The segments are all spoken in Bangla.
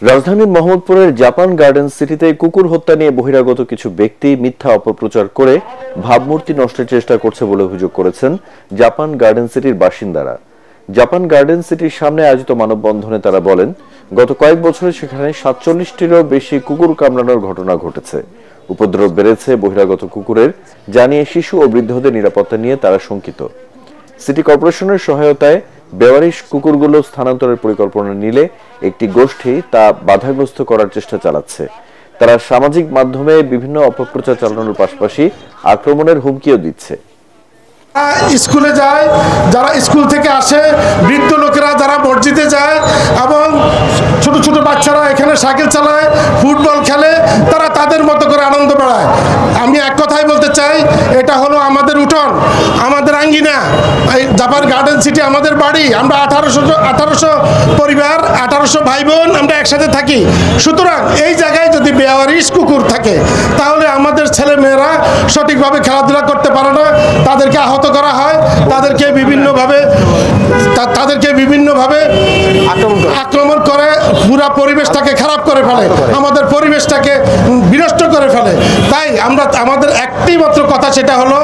রাজধানীর মোহাম্মদপুরের জাপান গার্ডেন সিটিতে কুকুর হত্যা নিয়ে বহিরাগত কিছু ব্যক্তি মিথ্যা অপপ্রচার করে ভাবমূর্তি নষ্টের চেষ্টা করছে বলে অভিযোগ করেছেন জাপান গার্ডেন সিটির বাসিন্দারা। জাপান গার্ডেন সিটির সামনে আয়োজিত মানববন্ধনে তারা বলেন, গত কয়েক বছরে সেখানে 47টিরও বেশি কুকুর কামড়ানোর ঘটনা ঘটেছে। উপদ্রব বেড়েছে বহিরাগত কুকুরের, জানিয়ে শিশু ও বৃদ্ধদের নিরাপত্তা নিয়ে তারা শঙ্কিত। সিটি কর্পোরেশনের সহায়তায় বেওয়ারিশ কুকুরগুলো স্থানান্তরের পরিকল্পনা নিলে একটি গোষ্ঠী তা বাধাগ্রস্ত করার চেষ্টা চালাচ্ছে। তারা সামাজিক মাধ্যমে বিভিন্ন অপপ্রচার চালানোর পাশাপাশি আক্রমণের হুমকিও দিচ্ছে। স্কুলে যায়, যারা স্কুল থেকে আসে, বৃদ্ধ লোকেরা যারা মসজিদে যায় এবং ছোট ছোট বাচ্চারা এখানে সাইকেল চালায়, ফুটবল খেলে, তারা তাদের মতো করে আনন্দ বেড়ায়। আমি এক কথাই বলতে চাই, এটা হলো আমাদের উঠোন, আমাদের আঙ্গিনা। জাপান গার্ডেন সিটি আমাদের বাড়ি। আমরা 1800 পরিবার, 1800 ভাই বোন আমরা একসাথে থাকি। সুতরাং এই জায়গায় যদি বেওয়ারিশ কুকুর থাকে তাহলে আমাদের ছেলে মেয়েরা সঠিকভাবে খেলাধুলা করতে পারে না, তাদেরকে আহত করা হয়, তাদেরকে বিভিন্নভাবে আক্রমণ করে পুরা পরিবেশটাকে খারাপ করে ফেলে, আমাদের পরিবেশটাকে বিনষ্ট করে ফেলে। তাই আমাদের একটি মাত্র কথা, সেটা হলো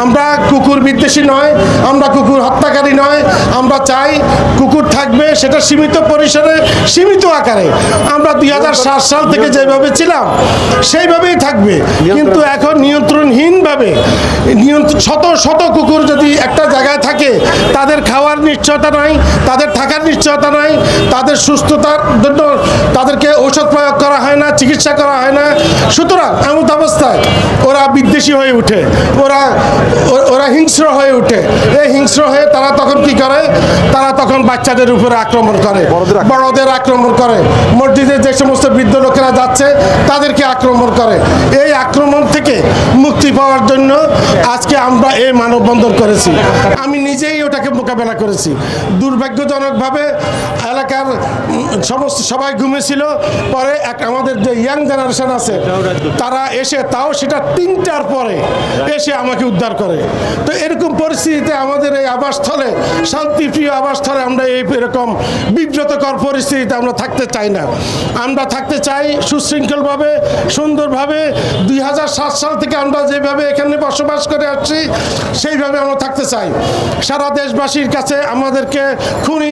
আমরা কুকুর বিদ্বেষী নয়, আমরা কুকুর হত্যাকারী নয়। আমরা চাই কুকুর থাকবে, সেটা সীমিত পরিসরে, সীমিত আকারে। আমরা 2007 সাল থেকে যেভাবে ছিলাম সেইভাবেই থাকবে, কিন্তু এখন নিয়ন্ত্রণহীনভাবে শত শত কুকুর যদি একটা জায়গায় থাকে, তাদের খাওয়ার নিশ্চয়তা নাই, তাদের থাকার নিশ্চয়তা নাই, তাদের সুস্থতার জন্য তাদেরকে ঔষধ প্রয়োগ করা হয় না, চিকিৎসা করা হয় না। সুতরাং এমন অবস্থায় ওরা বিদ্বেষী হয়ে ওঠে, ওরা হিংস্র হয়ে ওঠে। এই হিংস্র হয়ে তারা তখন কি করে? তারা তখন বাচ্চাদের উপরে আক্রমণ করে, বড়দের আক্রমণ করে, মসজিদে যে সমস্ত বৃদ্ধ লোকেরা যাচ্ছে তাদেরকে আক্রমণ করে। এই আক্রমণ থেকে মুক্তি পাওয়ার জন্য আজকে আমরা এই মানববন্ধন করেছি। আমি নিজেই ওটাকে মোকাবেলা করেছি। দুর্ভাগ্যজনকভাবে এলাকার সবাই ঘুমিয়েছিল, পরে আমাদের যে ইয়াং জেনারেশন আছে তারা এসে, তাও সেটা 3টার পরে এসে আমাকে উদ্ধার করে। তো এরকম পরিস্থিতিতে আমাদের এই আবাসস্থলে, শান্তিপ্রিয় আবাসস্থলে, আমরা এরকম বিব্রতকর পরিস্থিতিতে আমরা থাকতে চাই না। আমরা থাকতে চাই সুশৃঙ্খলভাবে, সুন্দরভাবে। 2007 সাল থেকে আমরা যেভাবে এখানে বসবাস করে আসছি সেইভাবে আমরা থাকতে চাই। সারা দেশবাসীর কাছে আমাদেরকে খুনি